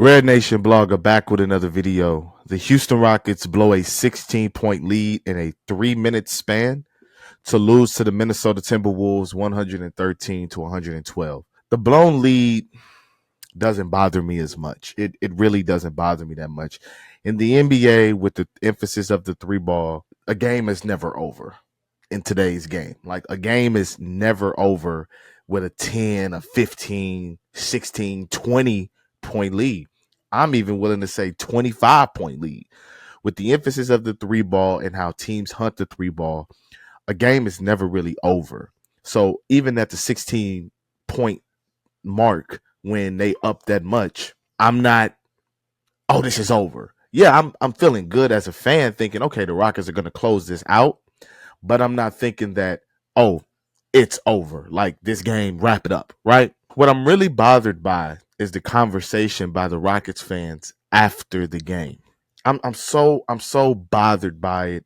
RedNationBlogga back with another video. The Houston Rockets blow a 16-point lead in a 3-minute span to lose to the Minnesota Timberwolves 113 to 112. The blown lead doesn't bother me as much. It really doesn't bother me that much. In the NBA, with the emphasis of the three ball, a game is never over in today's game. Like, a game is never over with a 10, a 15, 16, 20 point lead. I'm even willing to say 25-point lead. With the emphasis of the three ball and how teams hunt the three ball, a game is never really over. So even at the 16-point mark, when they up that much, I'm not, oh, this is over. Yeah, I'm feeling good as a fan, thinking, okay, the Rockets are going to close this out. But I'm not thinking that, oh, it's over. Like, this game, wrap it up, right? What I'm really bothered by is the conversation by the Rockets fans after the game. I'm so bothered by it.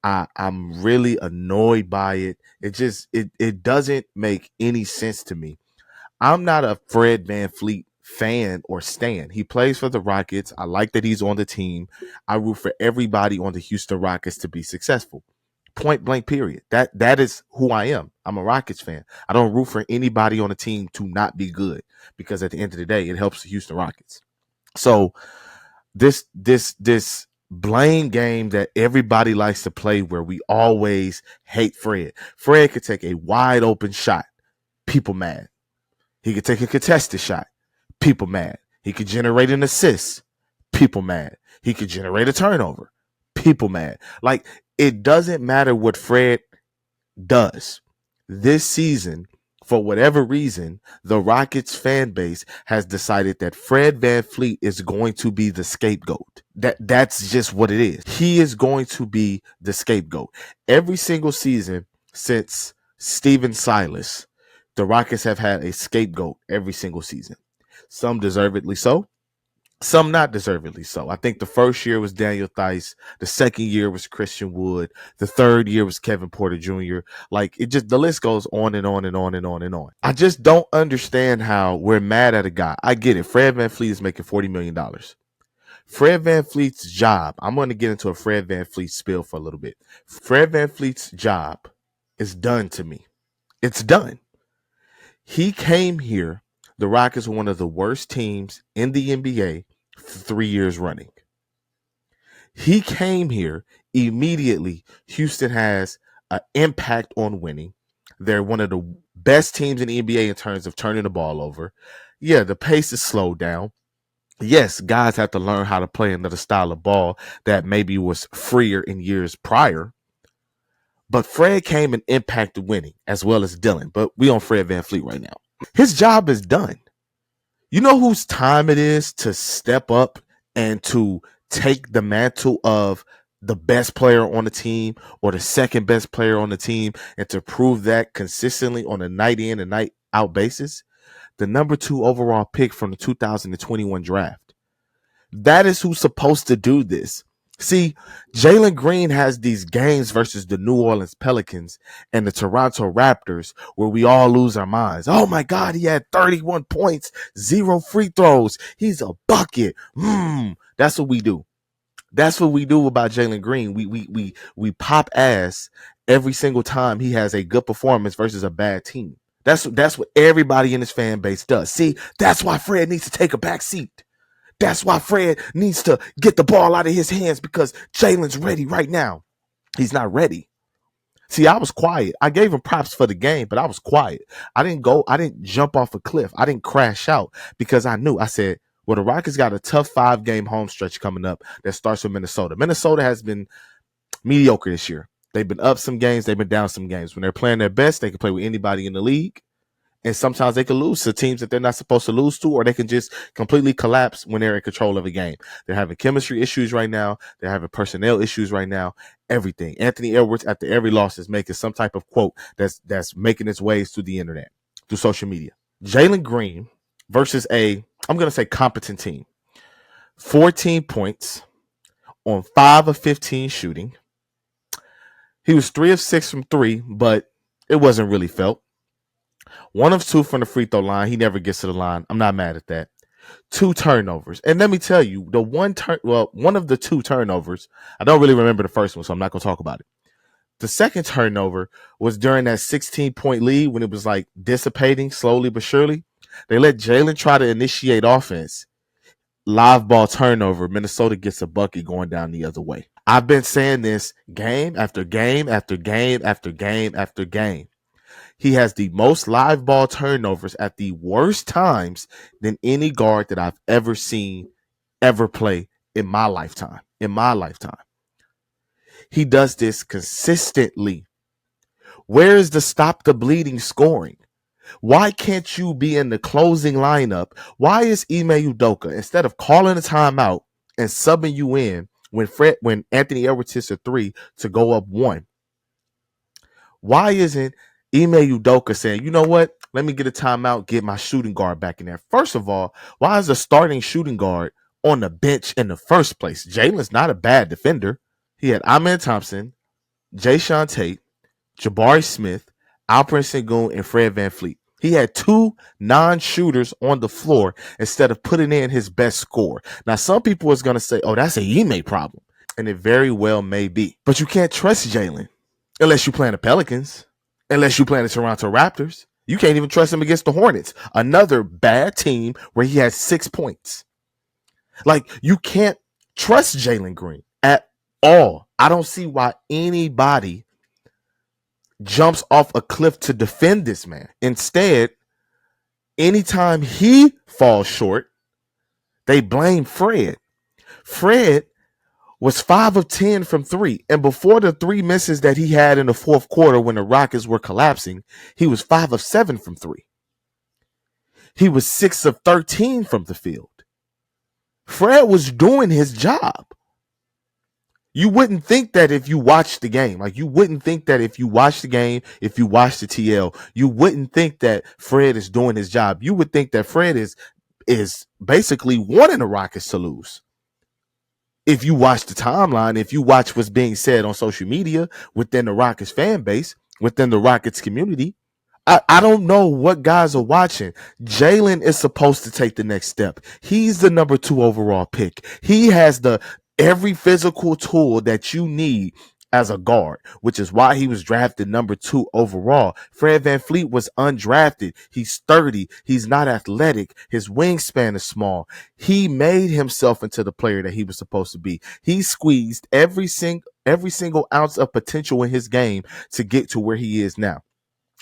I'm really annoyed by it. It doesn't make any sense to me. I'm not a Fred VanVleet fan or stan. He plays for the Rockets. I like that he's on the team. I root for everybody on the Houston Rockets to be successful. Point blank, period. That is who I am. I'm a Rockets fan. I don't root for anybody on the team to not be good, because at the end of the day, it helps the Houston Rockets. So this blame game that everybody likes to play, where we always hate Fred. Fred could take a wide open shot, people mad. He could take a contested shot, people mad. He could generate an assist, people mad. He could generate a turnover, people mad. Like, it doesn't matter what Fred does. This season, for whatever reason, the Rockets fan base has decided that Fred VanVleet is going to be the scapegoat. That's just what it is. He is going to be the scapegoat. Every single season since Steven Silas, the Rockets have had a scapegoat every single season. Some deservedly so, some not deservedly so. I think the first year was Daniel Theis. The second year was Christian Wood. The third year was Kevin Porter Jr. Like, it just, the list goes on and on and on and on and on. I just don't understand how we're mad at a guy. I get it. Fred VanVleet is making $40 million. Fred VanVleet's job, I'm going to get into a Fred VanVleet spiel for a little bit. Fred VanVleet's job is done to me. It's done. He came here. The Rockets were one of the worst teams in the NBA for 3 years running. He came here immediately. Houston has an impact on winning. They're one of the best teams in the NBA in terms of turning the ball over. Yeah, the pace is slowed down. Yes, guys have to learn how to play another style of ball that maybe was freer in years prior. But Fred came and impacted winning, as well as Dylan. But we on Fred VanVleet right now. His job is done. You know whose time it is to step up and to take the mantle of the best player on the team or the second best player on the team, and to prove that consistently on a night in and night out basis? The number 2 overall pick from the 2021 draft. That is who's supposed to do this. See, Jalen Green has these games versus the New Orleans Pelicans and the Toronto Raptors where we all lose our minds. Oh my God, he had 31 points, 0 free throws. He's a bucket. That's what we do. That's what we do about Jalen Green. We pop ass every single time he has a good performance versus a bad team. That's what everybody in his fan base does. See, that's why Fred needs to take a back seat. That's why Fred needs to get the ball out of his hands, because Jalen's ready right now. He's not ready. See, I was quiet. I gave him props for the game, but I was quiet. I didn't jump off a cliff. I didn't crash out, because I knew. I said, well, the Rockets got a tough 5-game home stretch coming up that starts with Minnesota. Minnesota has been mediocre this year. They've been up some games. They've been down some games. When they're playing their best, they can play with anybody in the league. And sometimes they can lose to teams that they're not supposed to lose to, or they can just completely collapse when they're in control of a game. They're having chemistry issues right now. They're having personnel issues right now. Everything. Anthony Edwards, after every loss, is making some type of quote that's making its ways through the internet, through social media. Jalen Green versus I'm going to say, competent team. 14 points on 5 of 15 shooting. He was 3 of 6 from 3, but it wasn't really felt. 1 of 2 from the free throw line. He never gets to the line. I'm not mad at that. 2 turnovers. And let me tell you, one of the 2 turnovers, I don't really remember the first one, so I'm not going to talk about it. The second turnover was during that 16-point lead when it was like dissipating slowly but surely. They let Jalen try to initiate offense. Live ball turnover. Minnesota gets a bucket going down the other way. I've been saying this game after game after game after game after game. He has the most live ball turnovers at the worst times than any guard that I've ever seen ever play in my lifetime. He does this consistently. Where is the stop the bleeding scoring? Why can't you be in the closing lineup? Why is Ime Udoka, instead of calling a timeout and subbing you in when Anthony Edwards hits a 3 to go up 1? Why isn't Ime Udoka saying, you know what? Let me get a timeout, get my shooting guard back in there. First of all, why is the starting shooting guard on the bench in the first place? Jalen's not a bad defender. He had Amen Thompson, Jayshawn Tate, Jabari Smith, Alperen Sengun, and Fred VanVleet. He had 2 non-shooters on the floor instead of putting in his best score. Now, some people was going to say, oh, that's a Ime problem. And it very well may be. But you can't trust Jalen unless you play the Pelicans, unless you play the Toronto Raptors. You can't even trust him against the Hornets, another bad team where he had 6 points. Like, you can't trust Jalen Green at all. I don't see why anybody jumps off a cliff to defend this man. Instead, anytime he falls short, they blame Fred. Fred was 5 of 10 from 3. And before the 3 misses that he had in the fourth quarter when the Rockets were collapsing, he was 5 of 7 from 3. He was 6 of 13 from the field. Fred was doing his job. You wouldn't think that if you watched the game. Like, you wouldn't think that if you watched the game, if you watched the TL, you wouldn't think that Fred is doing his job. You would think that Fred is basically wanting the Rockets to lose. If you watch the timeline, if you watch what's being said on social media, within the Rockets fan base, within the Rockets community, I don't know what guys are watching. Jalen is supposed to take the next step. He's the number 2 overall pick. He has every physical tool that you need as a guard, which is why he was drafted number 2 overall. Fred VanVleet was undrafted. He's 30. He's not athletic. His wingspan is small. He made himself into the player that he was supposed to be. He squeezed every single ounce of potential in his game to get to where he is now.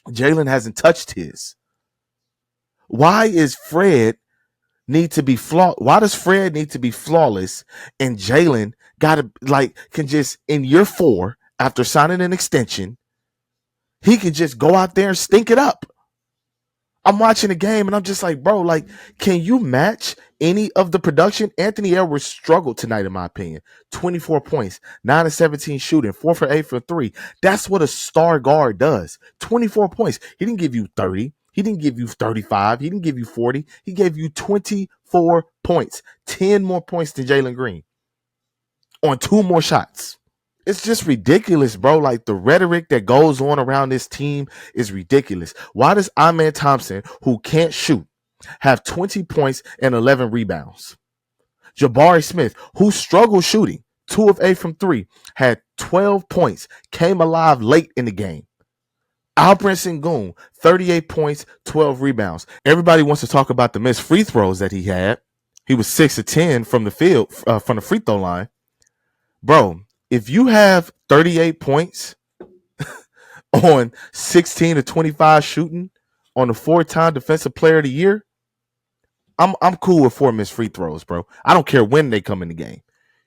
Jalen hasn't touched his. Why is Fred need to be Why does Fred need to be flawless and Jalen can just in year 4 after signing an extension, he can just go out there and stink it up? I'm watching the game and I'm just like, bro, like, can you match any of the production? Anthony Edwards struggled tonight, in my opinion. 24 points, 9 of 17 shooting, 4 for 8 for 3. That's what a star guard does. 24 points. He didn't give you 30. He didn't give you 35. He didn't give you 40. He gave you 24 points, 10 more points than Jalen Green on 2 more shots. It's just ridiculous, bro. Like, the rhetoric that goes on around this team is ridiculous. Why does Amen Thompson, who can't shoot, have 20 points and 11 rebounds? Jabari Smith, who struggled shooting, 2 of 8 from 3, had 12 points, came alive late in the game. Alperen Sengun, 38 points, 12 rebounds. Everybody wants to talk about the missed free throws that he had. He was 6 of 10 from the field, from the free throw line. Bro, if you have 38 points on 16 to 25 shooting on the 4-time defensive player of the year, I'm cool with 4 missed free throws, bro. I don't care when they come in the game.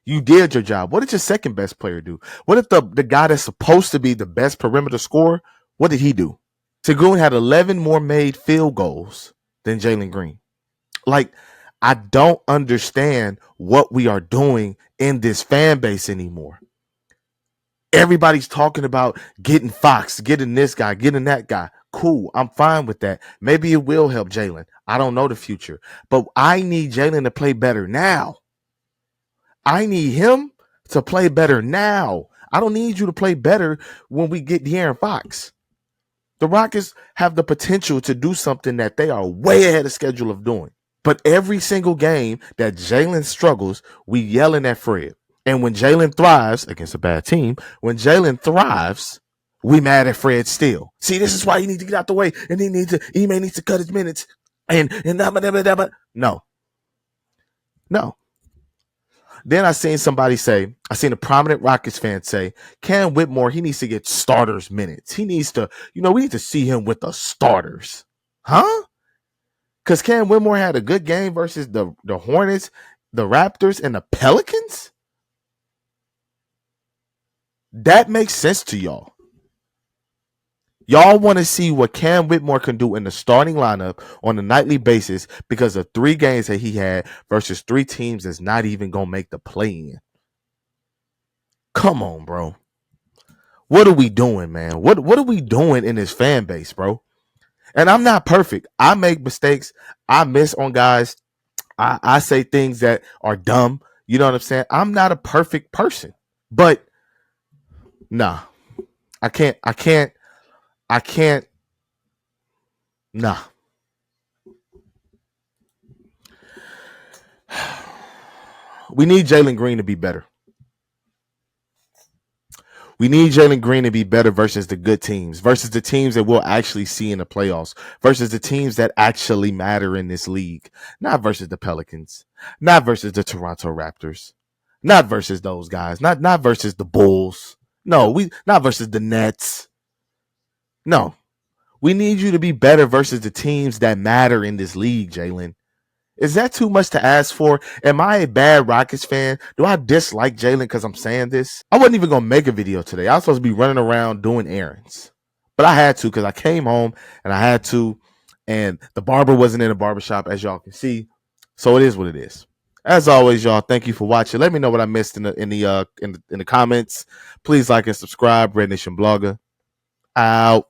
You did your job. What did your second best player do? What did the guy that's supposed to be the best perimeter scorer, what did he do? Sengun had 11 more made field goals than Jalen Green. Like, I don't understand what we are doing in this fan base anymore. Everybody's talking about getting Fox, getting this guy, getting that guy. Cool. I'm fine with that. Maybe it will help Jalen. I don't know the future. But I need Jalen to play better now. I need him to play better now. I don't need you to play better when we get De'Aaron Fox. The Rockets have the potential to do something that they are way ahead of schedule of doing. But every single game that Jalen struggles, we yelling at Fred. And when Jalen thrives against a bad team, when Jalen thrives, we mad at Fred still. See, this is why he needs to get out the way, and he may need to cut his minutes. And no. Then I seen a prominent Rockets fan say, Cam Whitmore, he needs to get starters minutes. He needs to, we need to see him with the starters. Huh? Because Cam Whitmore had a good game versus the Hornets, the Raptors, and the Pelicans? That makes sense to y'all. Y'all want to see what Cam Whitmore can do in the starting lineup on a nightly basis because of 3 games that he had versus 3 teams that's not even going to make the play-in. Come on, bro. What are we doing, man? What are we doing in this fan base, bro? And I'm not perfect. I make mistakes. I miss on guys. I say things that are dumb. You know what I'm saying? I'm not a perfect person. But nah. I can't. Nah. We need Jalen Green to be better. We need Jalen Green to be better versus the good teams, versus the teams that we'll actually see in the playoffs, versus the teams that actually matter in this league. Not versus the Pelicans, not versus the Toronto Raptors, not versus those guys, not versus the Bulls. No, not versus the Nets. No. We need you to be better versus the teams that matter in this league, Jalen. Is that too much to ask for? Am I a bad Rockets fan? Do I dislike Jalen because I'm saying this? I wasn't even going to make a video today. I was supposed to be running around doing errands. But I had to because I came home and I had to. And the barber wasn't in the barbershop, as y'all can see. So it is what it is. As always, y'all, thank you for watching. Let me know what I missed in the comments. Please like and subscribe. RedNationBlogga. Out.